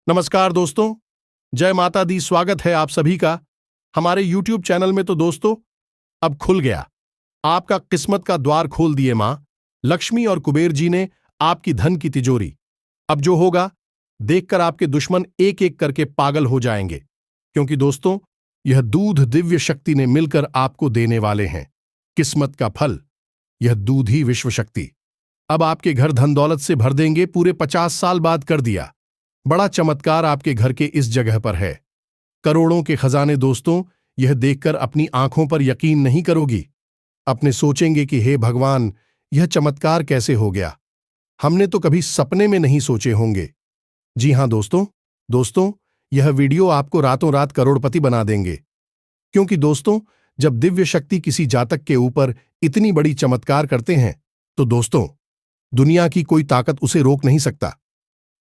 नमस्कार दोस्तों, जय माता दी। स्वागत है आप सभी का हमारे YouTube चैनल में। तो दोस्तों, अब खुल गया, आपका किस्मत का द्वार खोल दिए मां लक्ष्मी और कुबेर जी ने आपकी धन की तिजोरी। अब जो होगा देखकर आपके दुश्मन एक एक करके पागल हो जाएंगे, क्योंकि दोस्तों यह दूध दिव्य शक्ति ने मिलकर आपको देने वाले हैं किस्मत का फल। यह दूध ही विश्व शक्ति अब आपके घर धन दौलत से भर देंगे। पूरे 50 साल बाद कर दिया बड़ा चमत्कार आपके घर के इस जगह पर है। करोड़ों के खजाने। दोस्तों, यह देखकर अपनी आंखों पर यकीन नहीं करोगी। अपने सोचेंगे कि हे भगवान, यह चमत्कार कैसे हो गया, हमने तो कभी सपने में नहीं सोचे होंगे। जी हां दोस्तों, यह वीडियो आपको रातों रात करोड़पति बना देंगे, क्योंकि दोस्तों जब दिव्य शक्ति किसी जातक के ऊपर इतनी बड़ी चमत्कार करते हैं तो दोस्तों दुनिया की कोई ताकत उसे रोक नहीं सकता।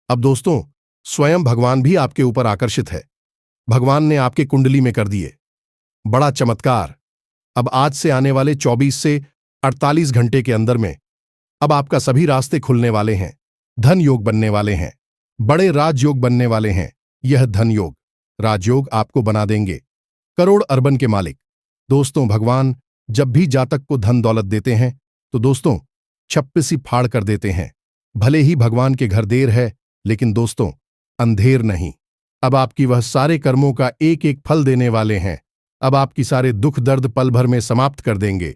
अब दोस्तों स्वयं भगवान भी आपके ऊपर आकर्षित है। भगवान ने आपके कुंडली में कर दिए बड़ा चमत्कार। अब आज से आने वाले 24 से 48 घंटे के अंदर में अब आपका सभी रास्ते खुलने वाले हैं। धन योग बनने वाले हैं, बड़े राजयोग बनने वाले हैं। यह धन योग राजयोग आपको बना देंगे करोड़ अरबन के मालिक। दोस्तों भगवान जब भी जातक को धन दौलत देते हैं तो दोस्तों छप्पी फाड़ कर देते हैं। भले ही भगवान के घर देर है, लेकिन दोस्तों अंधेर नहीं। अब आपकी वह सारे कर्मों का एक एक फल देने वाले हैं। अब आपकी सारे दुख दर्द पल भर में समाप्त कर देंगे।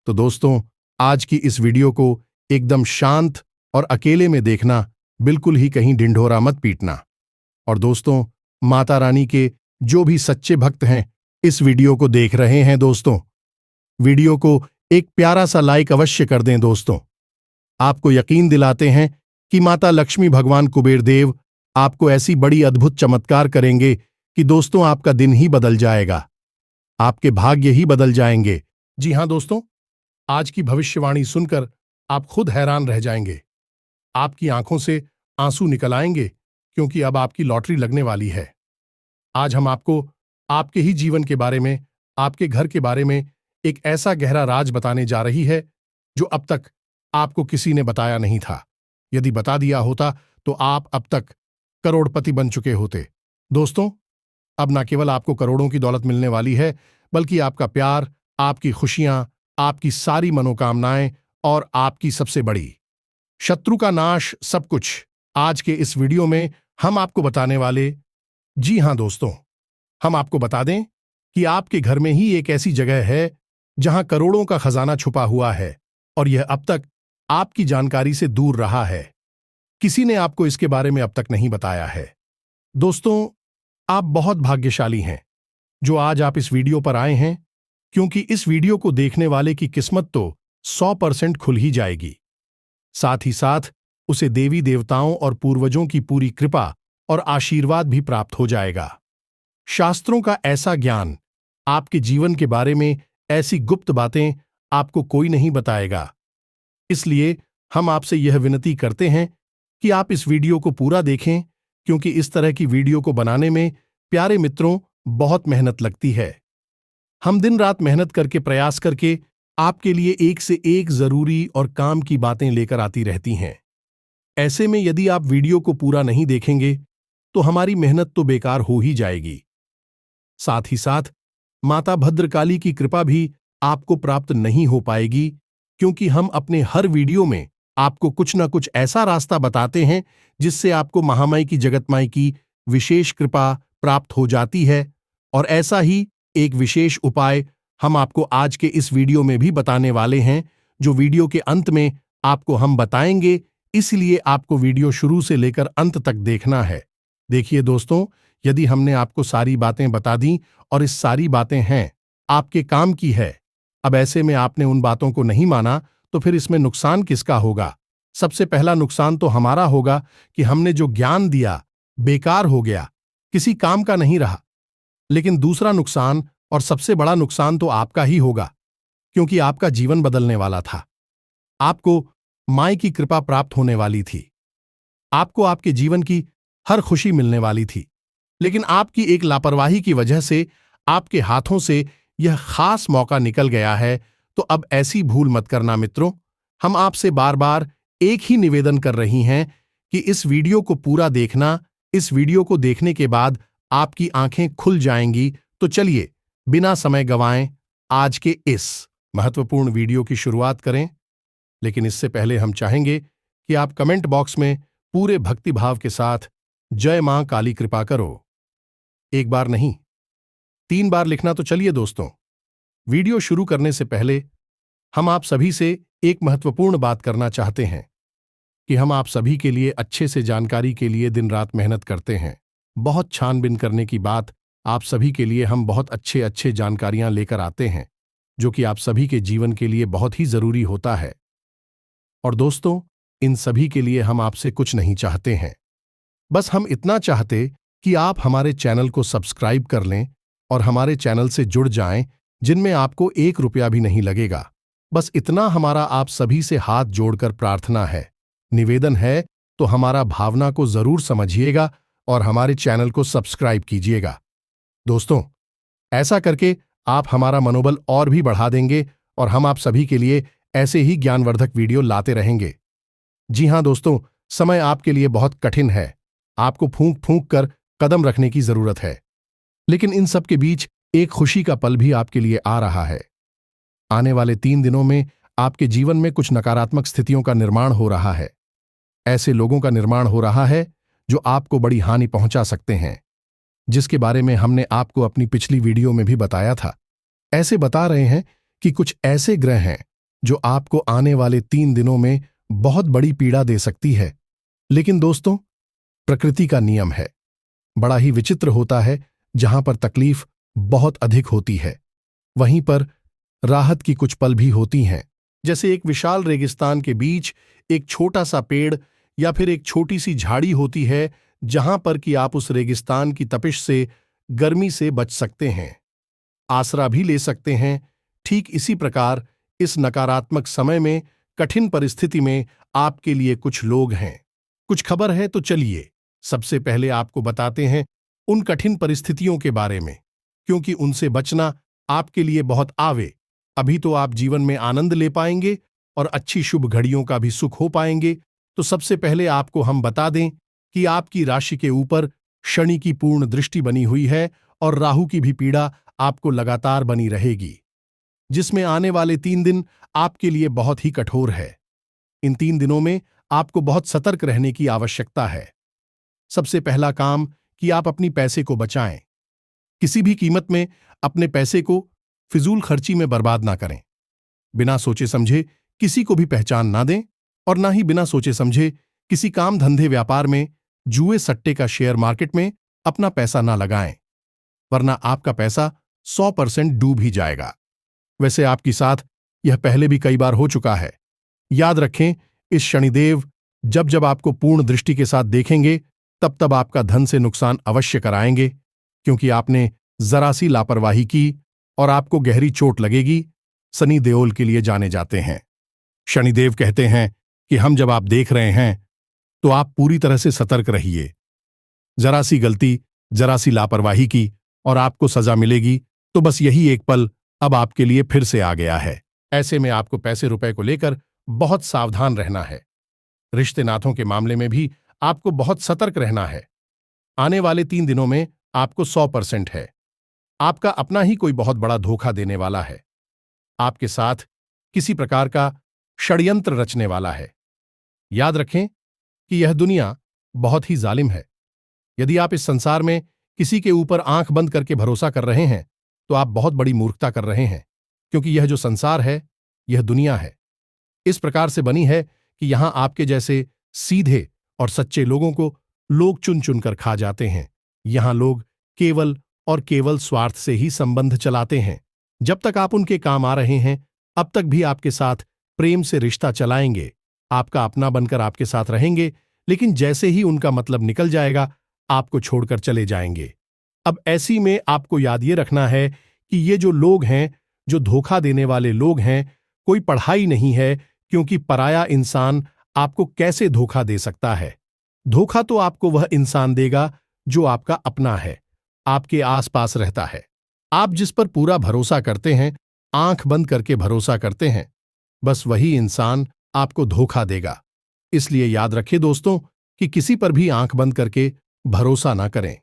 तो दोस्तों आज की इस वीडियो को एकदम शांत और अकेले में देखना, बिल्कुल ही कहीं ढिंढोरा मत पीटना। और दोस्तों माता रानी के जो भी सच्चे भक्त हैं इस वीडियो को देख रहे हैं, दोस्तों वीडियो को एक प्यारा सा लाइक अवश्य कर दें। दोस्तों आपको यकीन दिलाते हैं कि माता लक्ष्मी भगवान कुबेर देव आपको ऐसी बड़ी अद्भुत चमत्कार करेंगे कि दोस्तों आपका दिन ही बदल जाएगा, आपके भाग्य ही बदल जाएंगे। जी हां दोस्तों, आज की भविष्यवाणी सुनकर आप खुद हैरान रह जाएंगे। आपकी आंखों से आंसू निकल आएंगे, क्योंकि अब आपकी लॉटरी लगने वाली है। आज हम आपको आपके ही जीवन के बारे में, आपके घर के बारे में एक ऐसा गहरा राज बताने जा रही है जो अब तक आपको किसी ने बताया नहीं था। यदि बता दिया होता तो आप अब तक करोड़पति बन चुके होते। दोस्तों अब न केवल आपको करोड़ों की दौलत मिलने वाली है, बल्कि आपका प्यार, आपकी खुशियां, आपकी सारी मनोकामनाएं और आपकी सबसे बड़ी शत्रु का नाश, सब कुछ आज के इस वीडियो में हम आपको बताने वाले। जी हां दोस्तों, हम आपको बता दें कि आपके घर में ही एक ऐसी जगह है जहां करोड़ों का खजाना छुपा हुआ है, और यह अब तक आपकी जानकारी से दूर रहा है। किसी ने आपको इसके बारे में अब तक नहीं बताया है। दोस्तों आप बहुत भाग्यशाली हैं जो आज आप इस वीडियो पर आए हैं, क्योंकि इस वीडियो को देखने वाले की किस्मत तो 100% खुल ही जाएगी। साथ ही साथ उसे देवी देवताओं और पूर्वजों की पूरी कृपा और आशीर्वाद भी प्राप्त हो जाएगा। शास्त्रों का ऐसा ज्ञान, आपके जीवन के बारे में ऐसी गुप्त बातें आपको कोई नहीं बताएगा। इसलिए हम आपसे यह विनती करते हैं कि आप इस वीडियो को पूरा देखें, क्योंकि इस तरह की वीडियो को बनाने में प्यारे मित्रों बहुत मेहनत लगती है। हम दिन रात मेहनत करके, प्रयास करके आपके लिए एक से एक जरूरी और काम की बातें लेकर आती रहती हैं। ऐसे में यदि आप वीडियो को पूरा नहीं देखेंगे तो हमारी मेहनत तो बेकार हो ही जाएगी। साथ ही साथ माता भद्रकाली की कृपा भी आपको प्राप्त नहीं हो पाएगी, क्योंकि हम अपने हर वीडियो में आपको कुछ न कुछ ऐसा रास्ता बताते हैं जिससे आपको महामाई की, जगतमाई की विशेष कृपा प्राप्त हो जाती है। और ऐसा ही एक विशेष उपाय हम आपको आज के इस वीडियो में भी बताने वाले हैं, जो वीडियो के अंत में आपको हम बताएंगे। इसलिए आपको वीडियो शुरू से लेकर अंत तक देखना है। देखिए दोस्तों, यदि हमने आपको सारी बातें बता दी और इस सारी बातें हैं आपके काम की है, अब ऐसे में आपने उन बातों को नहीं माना तो फिर इसमें नुकसान किसका होगा? सबसे पहला नुकसान तो हमारा होगा कि हमने जो ज्ञान दिया बेकार हो गया, किसी काम का नहीं रहा। लेकिन दूसरा नुकसान और सबसे बड़ा नुकसान तो आपका ही होगा, क्योंकि आपका जीवन बदलने वाला था। आपको माई की कृपा प्राप्त होने वाली थी, आपको आपके जीवन की हर खुशी मिलने वाली थी। लेकिन आपकी एक लापरवाही की वजह से आपके हाथों से यह खास मौका निकल गया है। तो अब ऐसी भूल मत करना मित्रों। हम आपसे बार बार एक ही निवेदन कर रही हैं कि इस वीडियो को पूरा देखना, इस वीडियो को देखने के बाद आपकी आंखें खुल जाएंगी। तो चलिए बिना समय गंवाएं आज के इस महत्वपूर्ण वीडियो की शुरुआत करें। लेकिन इससे पहले हम चाहेंगे कि आप कमेंट बॉक्स में पूरे भक्तिभाव के साथ जय मां काली कृपा करो। एक बार नहीं, 3 बार लिखना। तो चलिए दोस्तों, वीडियो शुरू करने से पहले हम आप सभी से एक महत्वपूर्ण बात करना चाहते हैं कि हम आप सभी के लिए अच्छे से जानकारी के लिए दिन रात मेहनत करते हैं। बहुत छानबीन करने की बात, आप सभी के लिए हम बहुत अच्छे जानकारियां लेकर आते हैं जो कि आप सभी के जीवन के लिए बहुत ही जरूरी होता है। और दोस्तों, इन सभी के लिए हम आपसे कुछ नहीं चाहते हैं, बस हम इतना चाहते कि आप हमारे चैनल को सब्सक्राइब कर लें और हमारे चैनल से जुड़ जाएं, जिनमें आपको 1 रुपया भी नहीं लगेगा। बस इतना हमारा आप सभी से हाथ जोड़कर प्रार्थना है, निवेदन है। तो हमारा भावना को जरूर समझिएगा और हमारे चैनल को सब्सक्राइब कीजिएगा। दोस्तों, ऐसा करके आप हमारा मनोबल और भी बढ़ा देंगे और हम आप सभी के लिए ऐसे ही ज्ञानवर्धक वीडियो लाते रहेंगे। जी हां दोस्तों, समय आपके लिए बहुत कठिन है। आपको फूंक फूंक कर कदम रखने की जरूरत है, लेकिन इन सब के बीच एक खुशी का पल भी आपके लिए आ रहा है। आने वाले 3 दिनों में आपके जीवन में कुछ नकारात्मक स्थितियों का निर्माण हो रहा है। ऐसे लोगों का निर्माण हो रहा है जो आपको बड़ी हानि पहुंचा सकते हैं, जिसके बारे में हमने आपको अपनी पिछली वीडियो में भी बताया था। ऐसे बता रहे हैं कि कुछ ऐसे ग्रह हैं जो आपको आने वाले 3 दिनों में बहुत बड़ी पीड़ा दे सकती है। लेकिन दोस्तों, प्रकृति का नियम है, बड़ा ही विचित्र होता है। जहां पर तकलीफ बहुत अधिक होती है, वहीं पर राहत की कुछ पल भी होती हैं। जैसे एक विशाल रेगिस्तान के बीच एक छोटा सा पेड़ या फिर एक छोटी सी झाड़ी होती है, जहां पर कि आप उस रेगिस्तान की तपिश से, गर्मी से बच सकते हैं, आसरा भी ले सकते हैं। ठीक इसी प्रकार इस नकारात्मक समय में, कठिन परिस्थिति में आपके लिए कुछ लोग हैं, कुछ खबर है। तो चलिए सबसे पहले आपको बताते हैं उन कठिन परिस्थितियों के बारे में, क्योंकि उनसे बचना आपके लिए बहुत आवे। अभी तो आप जीवन में आनंद ले पाएंगे और अच्छी शुभ घड़ियों का भी सुख हो पाएंगे। तो सबसे पहले आपको हम बता दें कि आपकी राशि के ऊपर शनि की पूर्ण दृष्टि बनी हुई है और राहु की भी पीड़ा आपको लगातार बनी रहेगी, जिसमें आने वाले 3 दिन आपके लिए बहुत ही कठोर है। इन 3 दिनों में आपको बहुत सतर्क रहने की आवश्यकता है। सबसे पहला काम कि आप अपनी पैसे को बचाएं। किसी भी कीमत में अपने पैसे को फिजूल खर्ची में बर्बाद ना करें। बिना सोचे समझे किसी को भी पहचान ना दें और ना ही बिना सोचे समझे किसी काम धंधे व्यापार में, जुए सट्टे का शेयर मार्केट में अपना पैसा ना लगाएं, वरना आपका पैसा 100% डूब ही जाएगा। वैसे आपके साथ यह पहले भी कई बार हो चुका है। याद रखें, इस शनिदेव जब जब आपको पूर्ण दृष्टि के साथ देखेंगे, तब तब आपका धन से नुकसान अवश्य कराएंगे, क्योंकि आपने जरा सी लापरवाही की और आपको गहरी चोट लगेगी। शनि देओल के लिए जाने जाते हैं। शनिदेव कहते हैं कि हम जब आप देख रहे हैं तो आप पूरी तरह से सतर्क रहिए। जरा सी गलती, जरा सी लापरवाही की और आपको सजा मिलेगी। तो बस यही एक पल अब आपके लिए फिर से आ गया है। ऐसे में आपको पैसे रुपए को लेकर बहुत सावधान रहना है। रिश्ते नातों के मामले में भी आपको बहुत सतर्क रहना है। आने वाले 3 दिनों में आपको 100% है, आपका अपना ही कोई बहुत बड़ा धोखा देने वाला है, आपके साथ किसी प्रकार का षड्यंत्र रचने वाला है। याद रखें कि यह दुनिया बहुत ही जालिम है। यदि आप इस संसार में किसी के ऊपर आंख बंद करके भरोसा कर रहे हैं, तो आप बहुत बड़ी मूर्खता कर रहे हैं, क्योंकि यह जो संसार है, यह दुनिया है, इस प्रकार से बनी है कि यहां आपके जैसे सीधे और सच्चे लोगों को लोग चुन चुनकर खा जाते हैं। यहां लोग केवल और केवल स्वार्थ से ही संबंध चलाते हैं। जब तक आप उनके काम आ रहे हैं, अब तक भी आपके साथ प्रेम से रिश्ता चलाएंगे, आपका अपना बनकर आपके साथ रहेंगे, लेकिन जैसे ही उनका मतलब निकल जाएगा, आपको छोड़कर चले जाएंगे। अब ऐसी में आपको याद ये रखना है कि ये जो लोग हैं, जो धोखा देने वाले लोग हैं, कोई पढ़ाई नहीं है, क्योंकि पराया इंसान आपको कैसे धोखा दे सकता है। धोखा तो आपको वह इंसान देगा जो आपका अपना है, आपके आसपास रहता है, आप जिस पर पूरा भरोसा करते हैं, आंख बंद करके भरोसा करते हैं, बस वही इंसान आपको धोखा देगा। इसलिए याद रखें दोस्तों कि किसी पर भी आंख बंद करके भरोसा ना करें।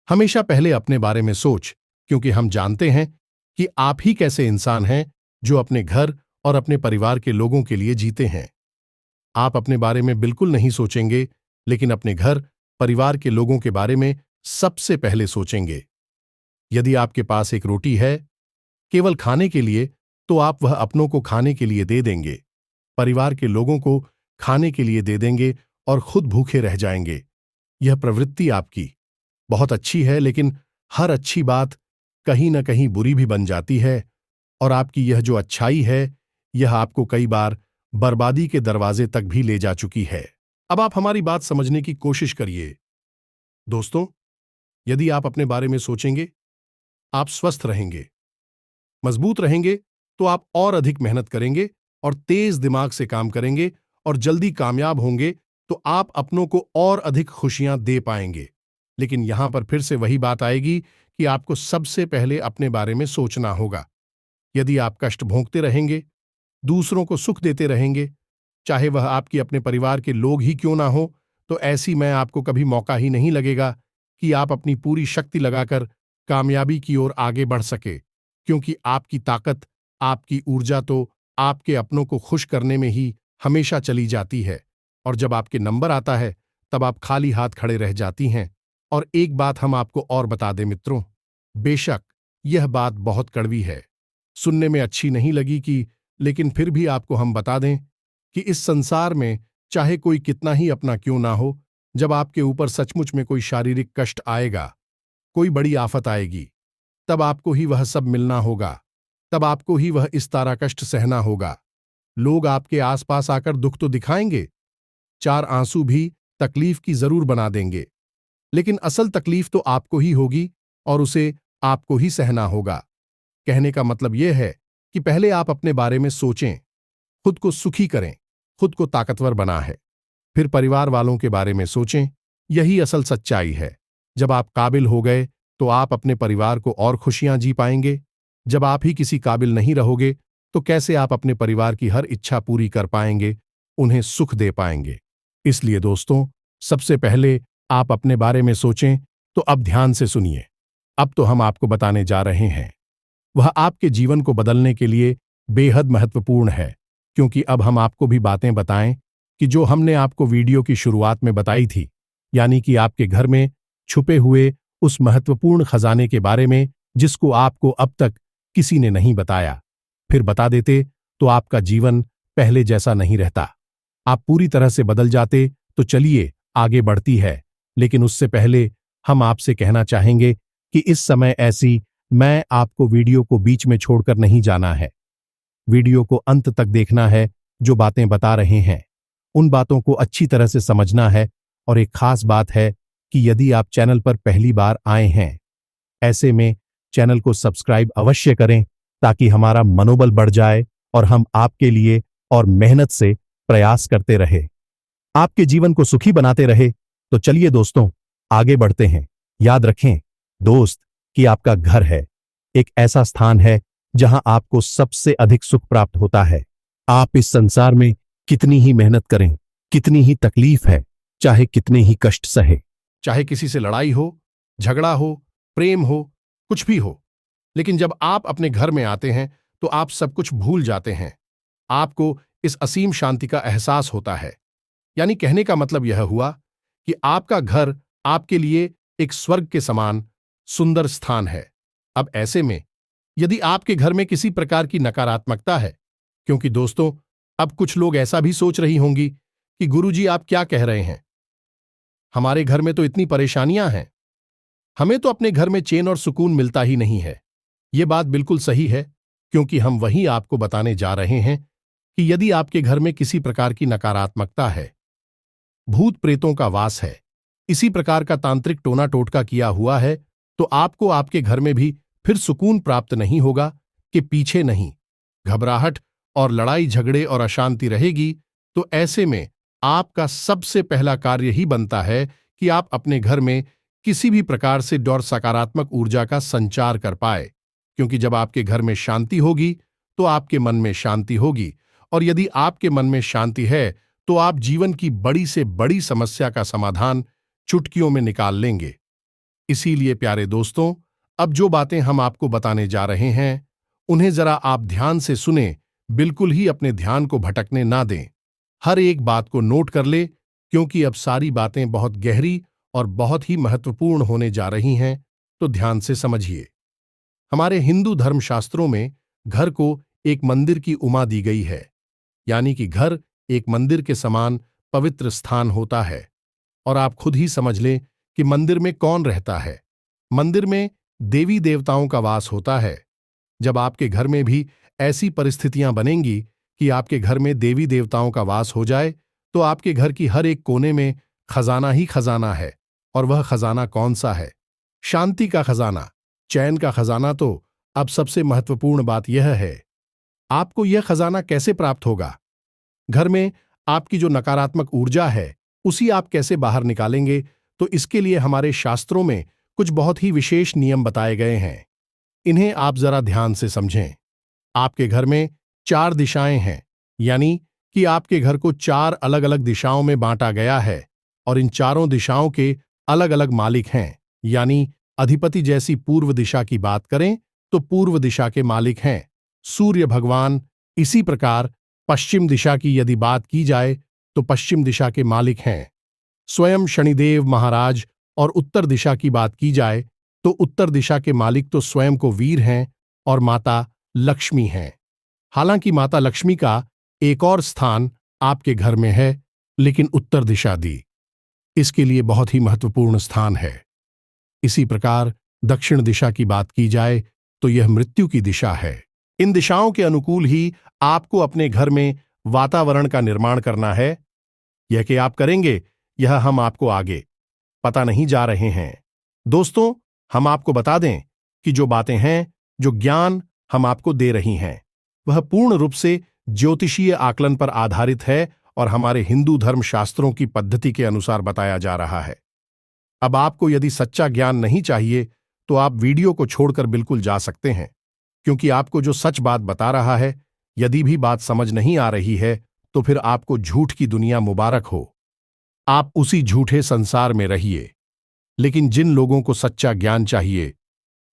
हमेशा पहले अपने बारे में सोच, क्योंकि हम जानते हैं कि आप ही कैसे इंसान हैं जो अपने घर और अपने परिवार के लोगों के लिए जीते हैं। आप अपने बारे में बिल्कुल नहीं सोचेंगे, लेकिन अपने घर, परिवार के लोगों के बारे में सबसे पहले सोचेंगे। यदि आपके पास एक रोटी है केवल खाने के लिए, तो आप वह अपनों को खाने के लिए दे देंगे, परिवार के लोगों को खाने के लिए दे देंगे और खुद भूखे रह जाएंगे। यह प्रवृत्ति आपकी बहुत अच्छी है, लेकिन हर अच्छी बात कहीं न कहीं बुरी भी बन जाती है, और आपकी यह जो अच्छाई है, यह आपको कई बार बर्बादी के दरवाजे तक भी ले जा चुकी है। अब आप हमारी बात समझने की कोशिश करिए। दोस्तों, यदि आप अपने बारे में सोचेंगे, आप स्वस्थ रहेंगे, मजबूत रहेंगे, तो आप और अधिक मेहनत करेंगे और तेज दिमाग से काम करेंगे और जल्दी कामयाब होंगे, तो आप अपनों को और अधिक खुशियां दे पाएंगे। लेकिन यहां पर फिर से वही बात आएगी कि आपको सबसे पहले अपने बारे में सोचना होगा। यदि आप कष्ट भोगते रहेंगे, दूसरों को सुख देते रहेंगे, चाहे वह आपके अपने परिवार के लोग ही क्यों ना हो, तो ऐसी में आपको कभी मौका ही नहीं लगेगा कि आप अपनी पूरी शक्ति लगाकर कामयाबी की ओर आगे बढ़ सके, क्योंकि आपकी ताकत, आपकी ऊर्जा तो आपके अपनों को खुश करने में ही हमेशा चली जाती है। और जब आपके नंबर आता है, तब आप खाली हाथ खड़े रह जाती हैं। और एक बात हम आपको और बता दें मित्रों, बेशक यह बात बहुत कड़वी है, सुनने में अच्छी नहीं लगी कि, लेकिन फिर भी आपको हम बता दें कि इस संसार में चाहे कोई कितना ही अपना क्यों ना हो, जब आपके ऊपर सचमुच में कोई शारीरिक कष्ट आएगा, कोई बड़ी आफत आएगी, तब आपको ही वह सब मिलना होगा, तब आपको ही वह इस तारा कष्ट सहना होगा। लोग आपके आसपास आकर दुख तो दिखाएंगे, चार आंसू भी तकलीफ की जरूर बना देंगे, लेकिन असल तकलीफ तो आपको ही होगी और उसे आपको ही सहना होगा। कहने का मतलब यह है कि पहले आप अपने बारे में सोचें, खुद को सुखी करें, खुद को ताकतवर बना है, फिर परिवार वालों के बारे में सोचें। यही असल सच्चाई है। जब आप काबिल हो गए, तो आप अपने परिवार को और खुशियां जी पाएंगे। जब आप ही किसी काबिल नहीं रहोगे, तो कैसे आप अपने परिवार की हर इच्छा पूरी कर पाएंगे, उन्हें सुख दे पाएंगे। इसलिए दोस्तों, सबसे पहले आप अपने बारे में सोचें। तो अब ध्यान से सुनिए। अब तो हम आपको बताने जा रहे हैं, वह आपके जीवन को बदलने के लिए बेहद महत्वपूर्ण है, क्योंकि अब हम आपको भी बातें बताएं कि जो हमने आपको वीडियो की शुरुआत में बताई थी, यानी कि आपके घर में छुपे हुए उस महत्वपूर्ण खजाने के बारे में, जिसको आपको अब तक किसी ने नहीं बताया। फिर बता देते तो आपका जीवन पहले जैसा नहीं रहता, आप पूरी तरह से बदल जाते। तो चलिए आगे बढ़ती है, लेकिन उससे पहले हम आपसे कहना चाहेंगे कि इस समय ऐसी मैं आपको वीडियो को बीच में छोड़कर नहीं जाना है। वीडियो को अंत तक देखना है। जो बातें बता रहे हैं, उन बातों को अच्छी तरह से समझना है। और एक खास बात है कि यदि आप चैनल पर पहली बार आए हैं, ऐसे में चैनल को सब्सक्राइब अवश्य करें, ताकि हमारा मनोबल बढ़ जाए और हम आपके लिए और मेहनत से प्रयास करते रहे, आपके जीवन को सुखी बनाते रहे। तो चलिए दोस्तों, आगे बढ़ते हैं। याद रखें दोस्त कि आपका घर है एक ऐसा स्थान है जहां आपको सबसे अधिक सुख प्राप्त होता है। आप इस संसार में कितनी ही मेहनत करें, कितनी ही तकलीफ है, चाहे कितने ही कष्ट सहे, चाहे किसी से लड़ाई हो, झगड़ा हो, प्रेम हो, कुछ भी हो, लेकिन जब आप अपने घर में आते हैं, तो आप सब कुछ भूल जाते हैं। आपको इस असीम शांति का एहसास होता है। यानी कहने का मतलब यह हुआ कि आपका घर आपके लिए एक स्वर्ग के समान सुंदर स्थान है। अब ऐसे में यदि आपके घर में किसी प्रकार की नकारात्मकता है, क्योंकि दोस्तों, अब कुछ लोग ऐसा भी सोच रही होंगी कि गुरुजी आप क्या कह रहे हैं, हमारे घर में तो इतनी परेशानियां हैं, हमें तो अपने घर में चैन और सुकून मिलता ही नहीं है। यह बात बिल्कुल सही है, क्योंकि हम वही आपको बताने जा रहे हैं कि यदि आपके घर में किसी प्रकार की नकारात्मकता है, भूत प्रेतों का वास है, इसी प्रकार का तांत्रिक टोना टोटका किया हुआ है, तो आपको आपके घर में भी फिर सुकून प्राप्त नहीं होगा कि पीछे नहीं, घबराहट और लड़ाई झगड़े और अशांति रहेगी। तो ऐसे में आपका सबसे पहला कार्य ही बनता है कि आप अपने घर में किसी भी प्रकार से और सकारात्मक ऊर्जा का संचार कर पाए, क्योंकि जब आपके घर में शांति होगी, तो आपके मन में शांति होगी, और यदि आपके मन में शांति है, तो आप जीवन की बड़ी से बड़ी समस्या का समाधान चुटकियों में निकाल लेंगे। इसीलिए प्यारे दोस्तों, अब जो बातें हम आपको बताने जा रहे हैं, उन्हें जरा आप ध्यान से सुने, बिल्कुल ही अपने ध्यान को भटकने ना दें। हर एक बात को नोट कर ले, क्योंकि अब सारी बातें बहुत गहरी और बहुत ही महत्वपूर्ण होने जा रही हैं, तो ध्यान से समझिए। हमारे हिंदू धर्मशास्त्रों में घर को एक मंदिर की उपमा दी गई है, यानी कि घर एक मंदिर के समान पवित्र स्थान होता है। और आप खुद ही समझ लें कि मंदिर में कौन रहता है। मंदिर में देवी देवताओं का वास होता है। जब आपके घर में भी ऐसी परिस्थितियां बनेंगी कि आपके घर में देवी देवताओं का वास हो जाए, तो आपके घर की हर एक कोने में खजाना ही खजाना है। और वह खजाना कौन सा है? शांति का खजाना, चैन का खजाना। तो अब सबसे महत्वपूर्ण बात यह है, आपको यह खजाना कैसे प्राप्त होगा? घर में आपकी जो नकारात्मक ऊर्जा है, उसी आप कैसे बाहर निकालेंगे? तो इसके लिए हमारे शास्त्रों में कुछ बहुत ही विशेष नियम बताए गए हैं। इन्हें आप जरा ध्यान से समझें। आपके घर में 4 दिशाएं हैं, यानी कि आपके घर को 4 अलग अलग दिशाओं में बांटा गया है, और इन चारों दिशाओं के अलग अलग मालिक हैं। यानी अधिपति जैसी पूर्व दिशा की बात करें तो पूर्व दिशा के मालिक हैं सूर्य भगवान। इसी प्रकार पश्चिम दिशा की यदि बात की जाए तो पश्चिम दिशा के मालिक हैं स्वयं शनिदेव महाराज। और उत्तर दिशा की बात की जाए तो उत्तर दिशा के मालिक तो स्वयं को वीर हैं और माता लक्ष्मी हैं। हालांकि माता लक्ष्मी का एक और स्थान आपके घर में है, लेकिन उत्तर दिशा दी इसके लिए बहुत ही महत्वपूर्ण स्थान है। इसी प्रकार दक्षिण दिशा की बात की जाए तो यह मृत्यु की दिशा है। इन दिशाओं के अनुकूल ही आपको अपने घर में वातावरण का निर्माण करना है। यह कि आप करेंगे, यह हम आपको आगे पता नहीं जा रहे हैं। दोस्तों, हम आपको बता दें कि जो बातें हैं, जो ज्ञान हम आपको दे रही हैं, वह पूर्ण रूप से ज्योतिषीय आकलन पर आधारित है और हमारे हिंदू धर्म शास्त्रों की पद्धति के अनुसार बताया जा रहा है। अब आपको यदि सच्चा ज्ञान नहीं चाहिए तो आप वीडियो को छोड़कर बिल्कुल जा सकते हैं, क्योंकि आपको जो सच बात बता रहा है, यदि भी बात समझ नहीं आ रही है तो फिर आपको झूठ की दुनिया मुबारक हो। आप उसी झूठे संसार में रहिए। लेकिन जिन लोगों को सच्चा ज्ञान चाहिए,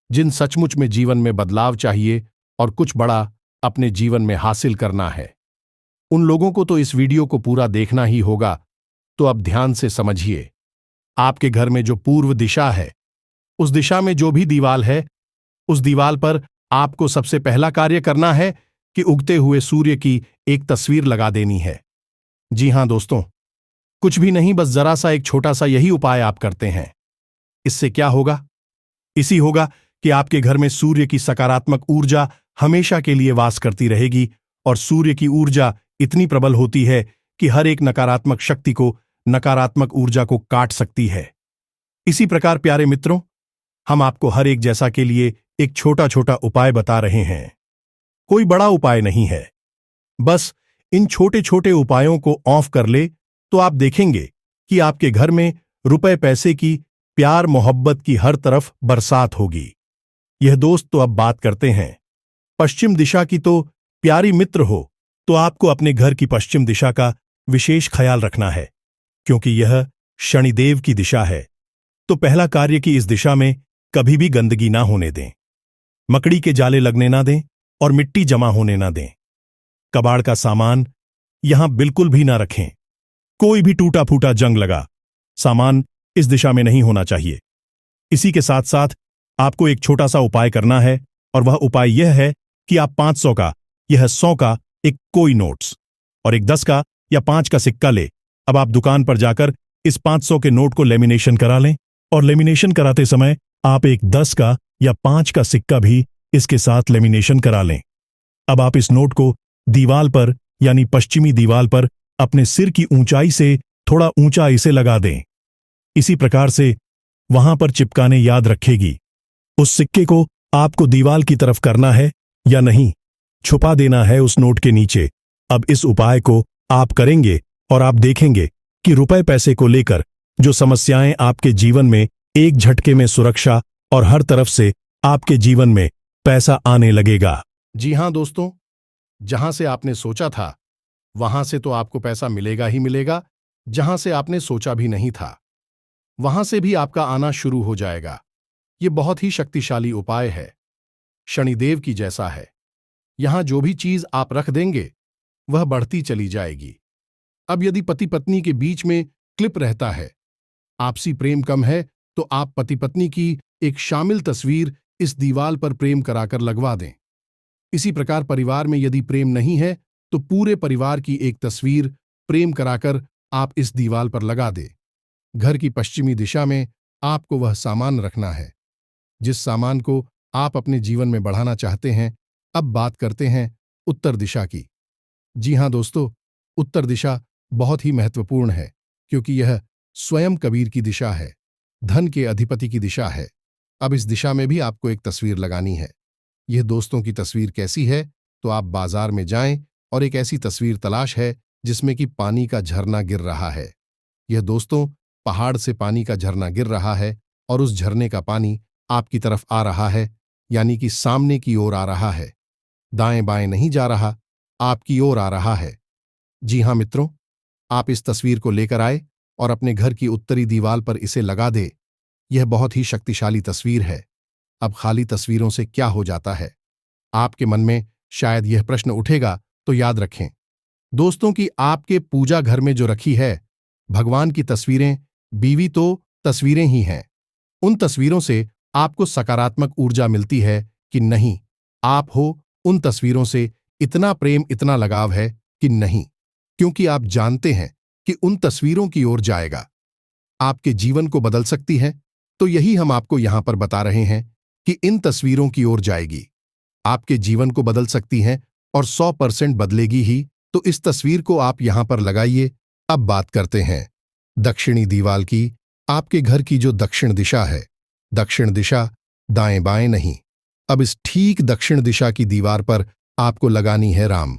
जिन सचमुच में जीवन में बदलाव चाहिए और कुछ बड़ा अपने जीवन में हासिल करना है, उन लोगों को तो इस वीडियो को पूरा देखना ही होगा। तो अब ध्यान से समझिए। आपके घर में जो पूर्व दिशा है, उस दिशा में जो भी दीवाल है, उस दीवाल पर आपको सबसे पहला कार्य करना है कि उगते हुए सूर्य की एक तस्वीर लगा देनी है। जी हां दोस्तों, कुछ भी नहीं, बस जरा सा एक छोटा सा यही उपाय आप करते हैं। इससे क्या होगा? इसी होगा कि आपके घर में सूर्य की सकारात्मक ऊर्जा हमेशा के लिए वास करती रहेगी। और सूर्य की ऊर्जा इतनी प्रबल होती है कि हर एक नकारात्मक शक्ति को, नकारात्मक ऊर्जा को काट सकती है। इसी प्रकार प्यारे मित्रों, हम आपको हर एक जैसा के लिए एक छोटा छोटा उपाय बता रहे हैं। कोई बड़ा उपाय नहीं है। बस इन छोटे छोटे उपायों को ऑफ कर ले तो आप देखेंगे कि आपके घर में रुपए पैसे की, प्यार मोहब्बत की हर तरफ बरसात होगी। यह दोस्त तो अब बात करते हैं पश्चिम दिशा की। तो प्यारी मित्र हो, तो आपको अपने घर की पश्चिम दिशा का विशेष ख्याल रखना है, क्योंकि यह शनिदेव की दिशा है। तो पहला कार्य कि इस दिशा में कभी भी गंदगी ना होने दें, मकड़ी के जाले लगने ना दें और मिट्टी जमा होने ना दें। कबाड़ का सामान यहां बिल्कुल भी ना रखें। कोई भी टूटा फूटा जंग लगा सामान इस दिशा में नहीं होना चाहिए। इसी के साथ साथ आपको एक छोटा सा उपाय करना है, और वह उपाय यह है कि आप 500 का, यह 100 का एक कोई नोट्स और एक 10 का या 5 का सिक्का ले। अब आप दुकान पर जाकर इस 500 के नोट को लेमिनेशन करा लें, और लेमिनेशन कराते समय आप एक 10 का या 5 का सिक्का भी इसके साथ लेमिनेशन करा लें। अब आप इस नोट को दीवाल पर, यानी पश्चिमी दीवाल पर अपने सिर की ऊंचाई से थोड़ा ऊंचा इसे लगा दें। इसी प्रकार से वहां पर चिपकाने याद रखेगी। उस सिक्के को आपको दीवाल की तरफ करना है या नहीं, छुपा देना है उस नोट के नीचे। अब इस उपाय को आप करेंगे और आप देखेंगे कि रुपए पैसे को लेकर जो समस्याएं आपके जीवन में एक झटके में सुरक्षा और हर तरफ से आपके जीवन में पैसा आने लगेगा। जी हां दोस्तों, जहां से आपने सोचा था वहां से तो आपको पैसा मिलेगा ही मिलेगा, जहां से आपने सोचा भी नहीं था। वहां से भी आपका आना शुरू हो जाएगा। ये बहुत ही शक्तिशाली उपाय है, शनिदेव की जैसा है। यहां जो भी चीज आप रख देंगे वह बढ़ती चली जाएगी। अब यदि पति पत्नी के बीच में क्लिप रहता है, आपसी प्रेम कम है, तो आप पति पत्नी की एक शामिल तस्वीर इस दीवार पर प्रेम कराकर लगवा दें। इसी प्रकार परिवार में यदि प्रेम नहीं है तो पूरे परिवार की एक तस्वीर प्रेम कराकर आप इस दीवार पर लगा दें। घर की पश्चिमी दिशा में आपको वह सामान रखना है जिस सामान को आप अपने जीवन में बढ़ाना चाहते हैं। अब बात करते हैं उत्तर दिशा की। जी हां दोस्तों, उत्तर दिशा बहुत ही महत्वपूर्ण है क्योंकि यह स्वयं कबीर की दिशा है, धन के अधिपति की दिशा है। अब इस दिशा में भी आपको एक तस्वीर लगानी है। यह दोस्तों की तस्वीर कैसी है, तो आप बाजार में जाएं और एक ऐसी तस्वीर तलाश है जिसमें कि पानी का झरना गिर रहा है। यह दोस्तों पहाड़ से पानी का झरना गिर रहा है और उस झरने का पानी आपकी तरफ आ रहा है, यानी कि सामने की ओर आ रहा है, दाएं बाएं नहीं जा रहा, आपकी ओर आ रहा है। जी हां मित्रों, आप इस तस्वीर को लेकर आए और अपने घर की उत्तरी दीवार पर इसे लगा दे। यह बहुत ही शक्तिशाली तस्वीर है। अब खाली तस्वीरों से क्या हो जाता है, आपके मन में शायद यह प्रश्न उठेगा, तो याद रखें दोस्तों कि आपके पूजा घर में जो रखी है भगवान की तस्वीरें, बीवी तो तस्वीरें ही हैं। उन तस्वीरों से आपको सकारात्मक ऊर्जा मिलती है कि नहीं, आप हो उन तस्वीरों से इतना प्रेम, इतना लगाव है कि नहीं, क्योंकि आप जानते हैं कि उन तस्वीरों की ओर जाएगा, आपके जीवन को बदल सकती है। तो यही हम आपको यहां पर बता रहे हैं कि इन तस्वीरों की ओर जाएगी, आपके जीवन को बदल सकती हैं और 100% बदलेगी ही। तो इस तस्वीर को आप यहां पर लगाइए। अब बात करते हैं दक्षिणी दीवार की। आपके घर की जो दक्षिण दिशा है, दक्षिण दिशा दाएं बाएं नहीं, अब इस ठीक दक्षिण दिशा की दीवार पर आपको लगानी है राम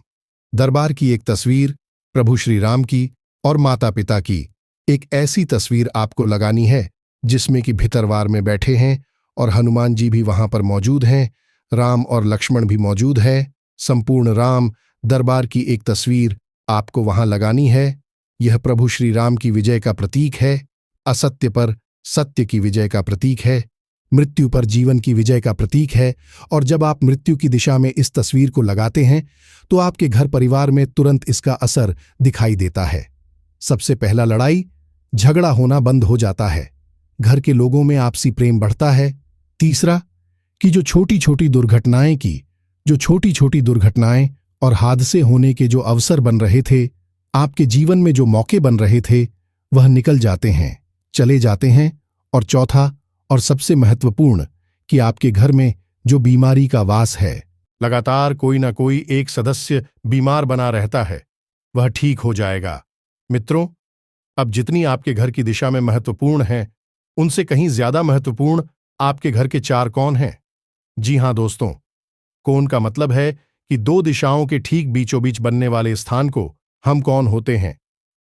दरबार की एक तस्वीर, प्रभु श्री राम की और माता पिता की एक ऐसी तस्वीर आपको लगानी है जिसमें कि भितरवार में बैठे हैं और हनुमान जी भी वहां पर मौजूद हैं, राम और लक्ष्मण भी मौजूद है। संपूर्ण राम दरबार की एक तस्वीर आपको वहां लगानी है। यह प्रभु श्री राम की विजय का प्रतीक है, असत्य पर सत्य की विजय का प्रतीक है, मृत्यु पर जीवन की विजय का प्रतीक है। और जब आप मृत्यु की दिशा में इस तस्वीर को लगाते हैं तो आपके घर परिवार में तुरंत इसका असर दिखाई देता है। सबसे पहला, लड़ाई झगड़ा होना बंद हो जाता है, घर के लोगों में आपसी प्रेम बढ़ता है। तीसरा, कि जो छोटी छोटी दुर्घटनाएं और हादसे होने के जो अवसर बन रहे थे, आपके जीवन में जो मौके बन रहे थे, वह निकल जाते हैं, चले जाते हैं। और चौथा और सबसे महत्वपूर्ण, कि आपके घर में जो बीमारी का वास है, लगातार कोई ना कोई एक सदस्य बीमार बना रहता है, वह ठीक हो जाएगा। मित्रों, अब जितनी आपके घर की दिशा में महत्वपूर्ण है, उनसे कहीं ज्यादा महत्वपूर्ण आपके घर के 4 कोण हैं। जी हां दोस्तों, कोण का मतलब है कि 2 दिशाओं के ठीक बीचों बीच बनने वाले स्थान को हम कोण होते हैं।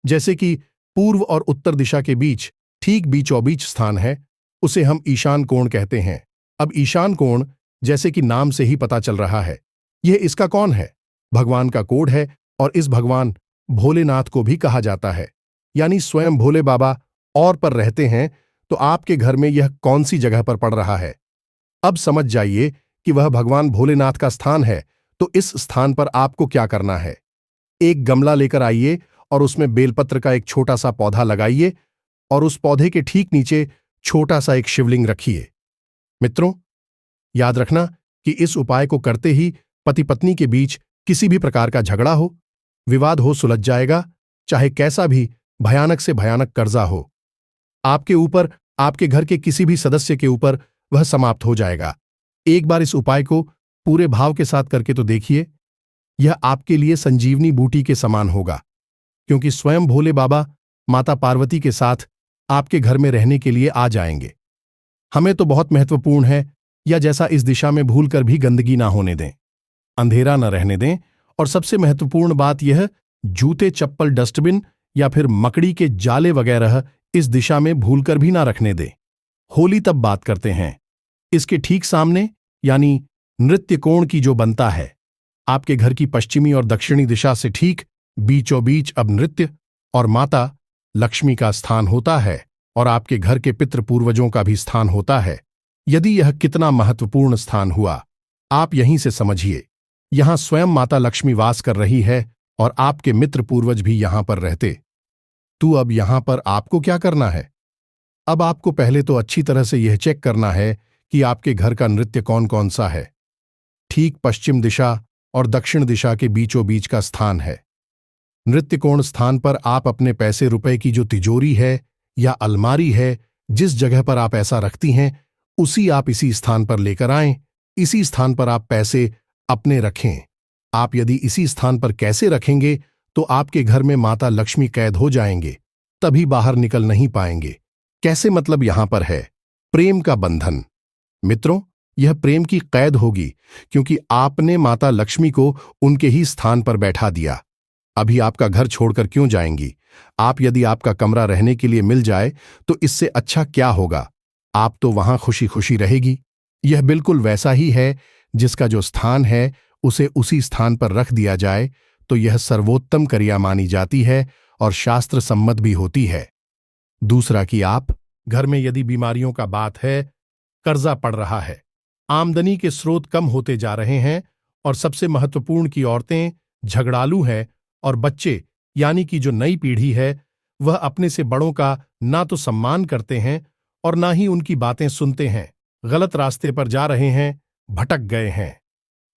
जैसे कि पूर्व और उत्तर दिशा के बीच ठीक बीचों बीच स्थान है, उसे हम ईशान कोण कहते हैं। अब ईशान कोण, जैसे कि नाम से ही पता चल रहा है, यह इसका कौन है, भगवान का कोड है। और इस भगवान भोलेनाथ को भी कहा जाता है, यानी स्वयं भोले बाबा और पर रहते हैं। तो आपके घर में यह कौन सी जगह पर पड़ रहा है, अब समझ जाइए कि वह भगवान भोलेनाथ का स्थान है। तो इस स्थान पर आपको क्या करना है, एक गमला लेकर आइए और उसमें बेलपत्र का एक छोटा सा पौधा लगाइए और उस पौधे के ठीक नीचे छोटा सा एक शिवलिंग रखिए। मित्रों, याद रखना कि इस उपाय को करते ही पति पत्नी के बीच किसी भी प्रकार का झगड़ा हो, विवाद हो, सुलझ जाएगा। चाहे कैसा भी भयानक से भयानक कर्जा हो आपके ऊपर, आपके घर के किसी भी सदस्य के ऊपर, वह समाप्त हो जाएगा। एक बार इस उपाय को पूरे भाव के साथ करके तो देखिए, यह आपके लिए संजीवनी बूटी के समान होगा, क्योंकि स्वयं भोले बाबा माता पार्वती के साथ आपके घर में रहने के लिए आ जाएंगे। हमें तो बहुत महत्वपूर्ण है, या जैसा इस दिशा में भूलकर भी गंदगी ना होने दें, अंधेरा न रहने दें। और सबसे महत्वपूर्ण बात यह, जूते चप्पल डस्टबिन या फिर मकड़ी के जाले वगैरह इस दिशा में भूलकर भी ना रखने दें। होली तब बात करते हैं, इसके ठीक सामने यानी नृत्य कोण की जो बनता है, आपके घर की पश्चिमी और दक्षिणी दिशा से ठीक बीचों बीच अब नृत्य और माता लक्ष्मी का स्थान होता है। और आपके घर के पितृ पूर्वजों का भी स्थान होता है। यदि यह कितना महत्वपूर्ण स्थान हुआ, आप यहीं से समझिए। यहां स्वयं माता लक्ष्मी वास कर रही है और आपके मित्र पूर्वज भी यहां पर रहते। तो अब यहां पर आपको क्या करना है? अब आपको पहले तो अच्छी तरह से यह चेक करना है कि आपके घर का नृत्य कौन कौन सा है। ठीक पश्चिम दिशा और दक्षिण दिशा के बीचों बीच का स्थान है। नृत्य कोण स्थान पर आप अपने पैसे रुपए की जो तिजोरी है या अलमारी है, जिस जगह पर आप ऐसा रखती हैं, उसी आप इसी स्थान पर लेकर आएं। इसी स्थान पर आप पैसे अपने रखें। आप यदि इसी स्थान पर कैसे रखेंगे तो आपके घर में माता लक्ष्मी कैद हो जाएंगे, तभी बाहर निकल नहीं पाएंगे। कैसे? मतलब यहां पर है प्रेम का बंधन। मित्रों, यह प्रेम की कैद होगी क्योंकि आपने माता लक्ष्मी को उनके ही स्थान पर बैठा दिया। अभी आपका घर छोड़कर क्यों जाएंगी? आप यदि आपका कमरा रहने के लिए मिल जाए तो इससे अच्छा क्या होगा? आप तो वहां खुशी खुशी रहेगी। यह बिल्कुल वैसा ही है जिसका जो स्थान है उसे उसी स्थान पर रख दिया जाए तो यह सर्वोत्तम क्रिया मानी जाती है और शास्त्र सम्मत भी होती है। दूसरा कि आप घर में यदि बीमारियों का बात है, कर्जा पड़ रहा है, आमदनी के स्रोत कम होते जा रहे हैं और सबसे महत्वपूर्ण कि औरतें झगड़ालू हैं और बच्चे यानी कि जो नई पीढ़ी है वह अपने से बड़ों का ना तो सम्मान करते हैं और ना ही उनकी बातें सुनते हैं, गलत रास्ते पर जा रहे हैं, भटक गए हैं।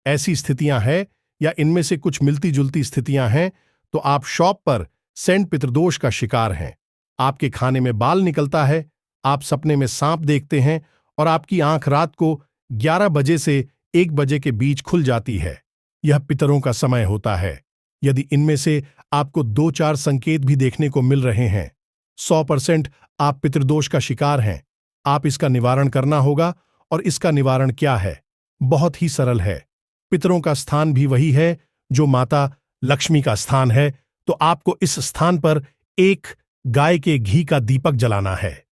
ऐसी स्थितियां हैं या इनमें से कुछ मिलती जुलती स्थितियां हैं तो आप शॉप पर सेंट पितृदोष का शिकार हैं। आपके खाने में बाल निकलता है, आप सपने में सांप देखते हैं और आपकी आंख रात को 11 बजे से 1 बजे के बीच खुल जाती है। यह पितरों का समय होता है। यदि इनमें से आपको 2-4 संकेत भी देखने को मिल रहे हैं, 100% आप पितृदोष का शिकार हैं। आप इसका निवारण करना होगा। और इसका निवारण क्या है? बहुत ही सरल है। पितरों का स्थान भी वही है जो माता लक्ष्मी का स्थान है, तो आपको इस स्थान पर एक गाय के घी का दीपक जलाना है।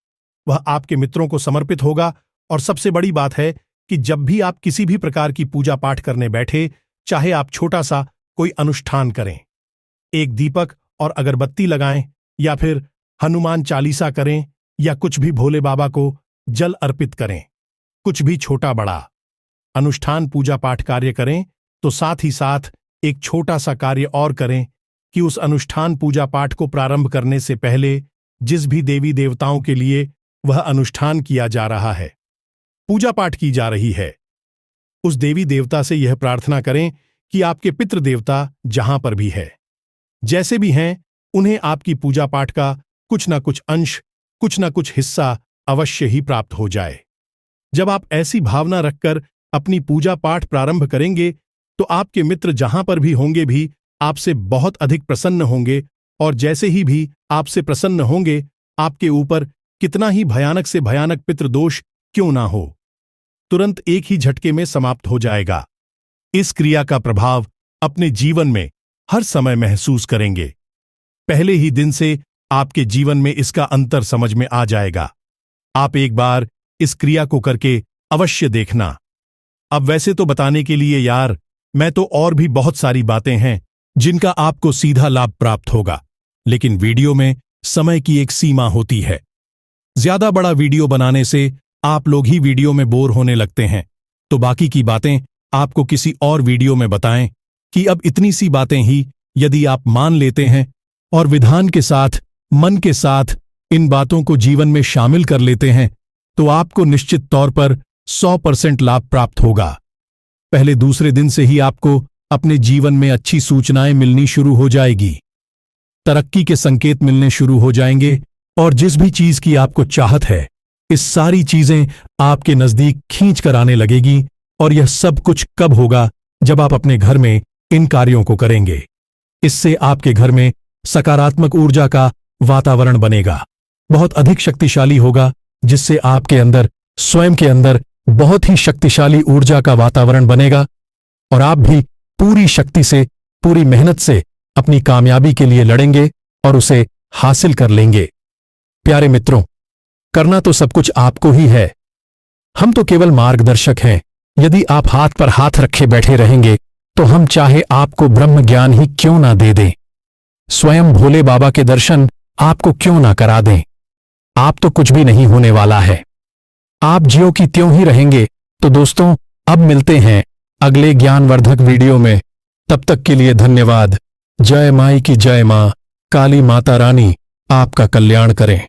वह आपके मित्रों को समर्पित होगा। और सबसे बड़ी बात है कि जब भी आप किसी भी प्रकार की पूजा पाठ करने बैठे, चाहे आप छोटा सा कोई अनुष्ठान करें, एक दीपक और अगरबत्ती लगाएं या फिर हनुमान चालीसा करें या कुछ भी भोले बाबा को जल अर्पित करें, कुछ भी छोटा बड़ा अनुष्ठान पूजा पाठ कार्य करें, तो साथ ही साथ एक छोटा सा कार्य और करें कि उस अनुष्ठान पूजा पाठ को प्रारंभ करने से पहले जिस भी देवी देवताओं के लिए वह अनुष्ठान किया जा रहा है, पूजा पाठ की जा रही है, उस देवी देवता से यह प्रार्थना करें कि आपके पितृ देवता जहां पर भी है, जैसे भी हैं, उन्हें आपकी पूजा पाठ का कुछ ना कुछ अंश, कुछ ना कुछ हिस्सा अवश्य ही प्राप्त हो जाए। जब आप ऐसी भावना रखकर अपनी पूजा पाठ प्रारंभ करेंगे तो आपके मित्र जहां पर भी होंगे भी आपसे बहुत अधिक प्रसन्न होंगे और जैसे ही भी आपसे प्रसन्न होंगे, आपके ऊपर कितना ही भयानक से भयानक पितृदोष क्यों ना हो, तुरंत एक ही झटके में समाप्त हो जाएगा। इस क्रिया का प्रभाव अपने जीवन में हर समय महसूस करेंगे। पहले ही दिन से आपके जीवन में इसका अंतर समझ में आ जाएगा। आप एक बार इस क्रिया को करके अवश्य देखना। अब वैसे तो बताने के लिए यार, मैं तो और भी बहुत सारी बातें हैं जिनका आपको सीधा लाभ प्राप्त होगा, लेकिन वीडियो में समय की एक सीमा होती है। ज्यादा बड़ा वीडियो बनाने से आप लोग ही वीडियो में बोर होने लगते हैं, तो बाकी की बातें आपको किसी और वीडियो में बताएं कि अब इतनी सी बातें ही यदि आप मान लेते हैं और विधान के साथ, मन के साथ इन बातों को जीवन में शामिल कर लेते हैं, तो आपको निश्चित तौर पर 100% लाभ प्राप्त होगा। पहले दूसरे दिन से ही आपको अपने जीवन में अच्छी सूचनाएं मिलनी शुरू हो जाएगी, तरक्की के संकेत मिलने शुरू हो जाएंगे और जिस भी चीज की आपको चाहत है, इस सारी चीजें आपके नजदीक खींच कर आने लगेगी। और यह सब कुछ कब होगा? जब आप अपने घर में इन कार्यों को करेंगे। इससे आपके घर में सकारात्मक ऊर्जा का वातावरण बनेगा, बहुत अधिक शक्तिशाली होगा, जिससे आपके अंदर, स्वयं के अंदर बहुत ही शक्तिशाली ऊर्जा का वातावरण बनेगा और आप भी पूरी शक्ति से, पूरी मेहनत से अपनी कामयाबी के लिए लड़ेंगे और उसे हासिल कर लेंगे। प्यारे मित्रों, करना तो सब कुछ आपको ही है, हम तो केवल मार्गदर्शक हैं। यदि आप हाथ पर हाथ रखे बैठे रहेंगे तो हम चाहे आपको ब्रह्म ज्ञान ही क्यों ना दे दें, स्वयं भोले बाबा के दर्शन आपको क्यों ना करा दें, आप तो कुछ भी नहीं होने वाला है। आप ज्यों की त्यों ही रहेंगे। तो दोस्तों, अब मिलते हैं अगले ज्ञानवर्धक वीडियो में। तब तक के लिए धन्यवाद। जय माई की जय मां, काली माता रानी आपका कल्याण करें।